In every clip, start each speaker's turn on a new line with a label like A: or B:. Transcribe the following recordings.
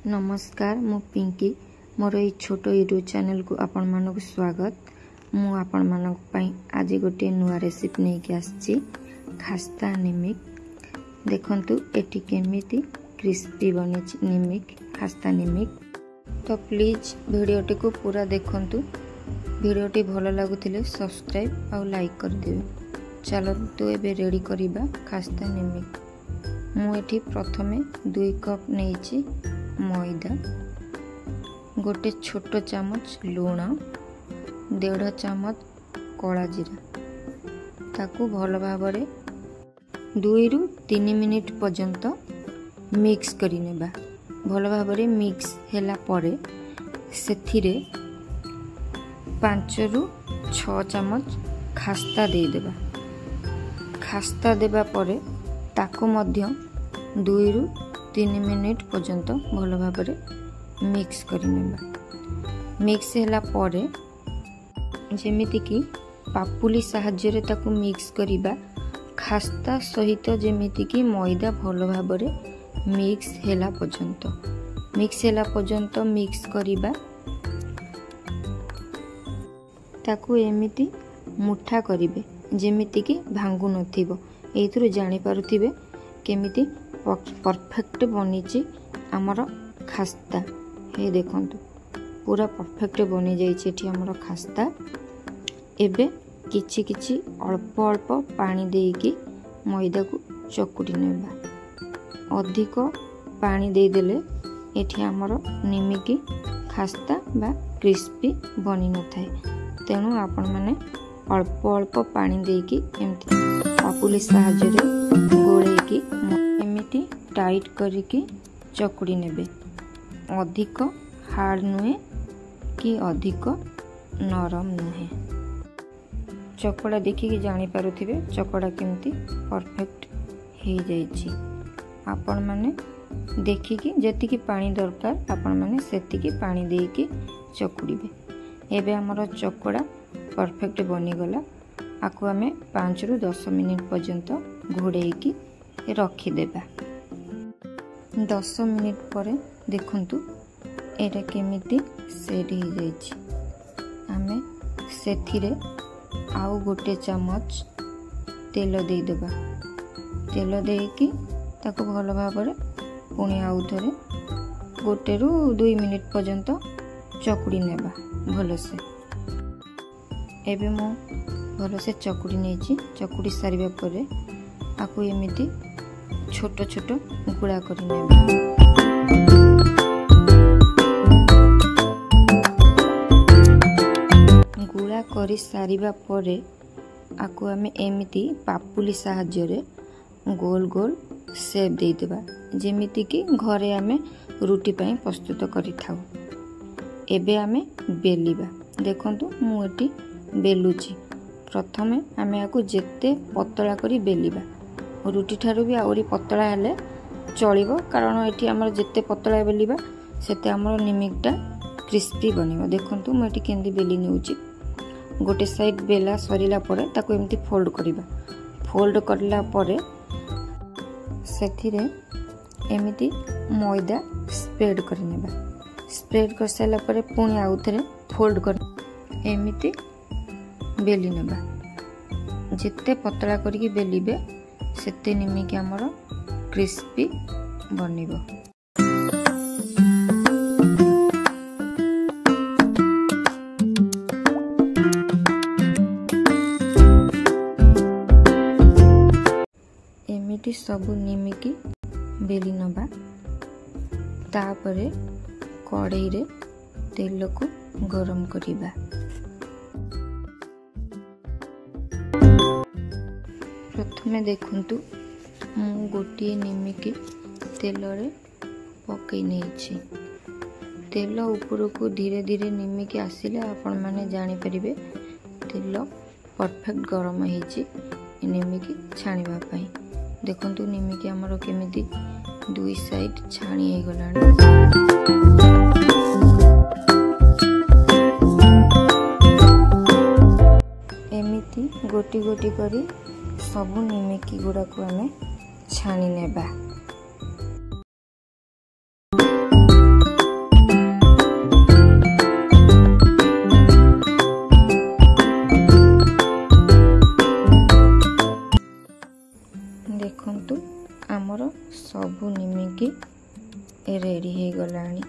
A: नमस्कार मु पिंकी मोर ये छोट यूट्यूब चैनल को आपण मानक स्वागत। मु आपण मानक पई आज गोटे नुआ रेसिपी नहीं के आछि खास्ता निमिक। देखंतु एटी केमिति क्रिस्पी बने निमिक खास्ता निमिक। तो प्लीज वीडियोटी को पूरा देखंतु। वीडियोटी भल लागुथिले सब्सक्राइब और लाइक कर दियो। चलतु एबे रेडी करिबा खास्ता निमिक। मु एठी प्रथमे 2 कप नेछि मैदा, गोटे छोट चामच लुण, 1.5 चामच कला जीरा ताकू भल भाव 2 रु 3 मिनिट पर्यंत मिक्स करी नेबा। भल भाव मिक्स हैला परे सेथिरे 5 रु 6 चामच खास्ता दे देबा। खास्ता देबा परे ताकू मध्य 2 रु 3 मिनिट पर्यंत भल भाव मिक्स करी नेबा। मिक्स हैला परे जेमिति कि पापुली साहाଯ୍य रे ताकू मिक्स करिबा खास्ता सहित जेमिति कि मैदा भल भाव मिक्स हैला पर्यंत मिक्स करिबा। ताकू एमिति मुठा करिवे जेमिति कि भांगु नथिबो। एथुरु जानि पारुथिबे केमिति परफेक्ट बनीची आमर खास्ता। हे देखंतु पूरा परफेक्ट बनी जाइछि एठी आमर खास्ता। एबे किछि किछि अल्प अल्प पानी देकी मैदा को चकुटी नेबा। अधिक पानी दे देले एठी आमर निमिकी खास्ता बा क्रिस्पी बनी न थाए। तेणु आपण माने अल्प अल्प पानी देकी एमती पापुली साहाଯ୍य रे गोळेकी एमिति टाइट करिकी चकुड़ी नेबे। अधिक हार्ड नुहे कि अधिक नरम नुहे। चकड़ा देखिकी जानी पारुथिबे चकड़ा केमती परफेक्ट हे जाइछि। आपण माने देखिकी जेतिकी पानी दरकार आपण माने सेतिकी पानी देकी चकुड़ीबे। एबे हमर चकड़ा परफेक्ट बनी गला। आकु आमे 5 रु 10 मिनिट पर्यंत घोड़ेकी रखी देबा। 10 मिनिट परे देखंतु एटा केमिति सेट हो जाइछि। आमे सेथिरे आउ गोटे चामच तेल दे देबा। तेल देकी ताको भल भाबरे पुणी आउ थरे 1 रु 2 मिनिट पर्यंत चकुड़ी नेबा भल से। एबे मो भल से चकुड़ी नेछि। चकुड़ी सारिबा परे आकु एमिति छोट छोट गुड़ा करी नेबा। गुड़ा करी सारिबा परे आकु आमे एमिति पापुली साहाଯ୍य रे गोल गोल शेप दे देबा जेमिति कि घरे आमे रुटी पई प्रस्तुत करि थाउ। एबे आमे बेलिबा। देखंतु मु एटी बेलुची। प्रथमे आमे आकु जेते पतला करी बेलिबा। रुटी ठारू भी आउरी पतला हेले चलिबो कारण एठी हमर जेते पतला बेलिबा सेते हमर निमिकटा क्रिस्पी बनिबो। देखंतु म एठी केंदी बेली नेउची। गोटे साइड बेला सरिला परे ताको एमती फोल्ड करिबा। फोल्ड करला परे सेथिरे एमिति मैदा स्प्रेड कर नेबा। स्प्रेड कर साला परे पुणी आउथरे फोल्ड कर एमिति बेली नेबा। जेते पतला करिकि बेलिबे सेते निमिकी हमर क्रिस्पी बनिबो। एमिति सबु निमिकी बेली नबा। तापरे कढ़ाई रे तेल को गरम करिबा। प्रथमे देखंतु मु गोटे निमिकी तेल रे पकई नेछि। तेल ऊपर को धीरे धीरे निमिकी आसिले आपण माने जानि परिबे तेल परफेक्ट गरम हेछि निमिकी छाणीबा पई। देखंतु निमिकी हमर केमिति 2 साइड छाणी हे गलानी। एमिति गोटी गोटी करी सबु निमिकी गुड़ा को हमें छाणी नेबा। सबू निमिकी रेडी हो गलानी।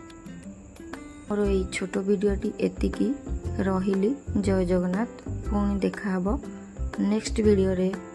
A: और ये छोट वीडियोटी एतिकी रहिली। जय जगन्नाथ। पुणी देखा नेक्स्ट वीडियो रे।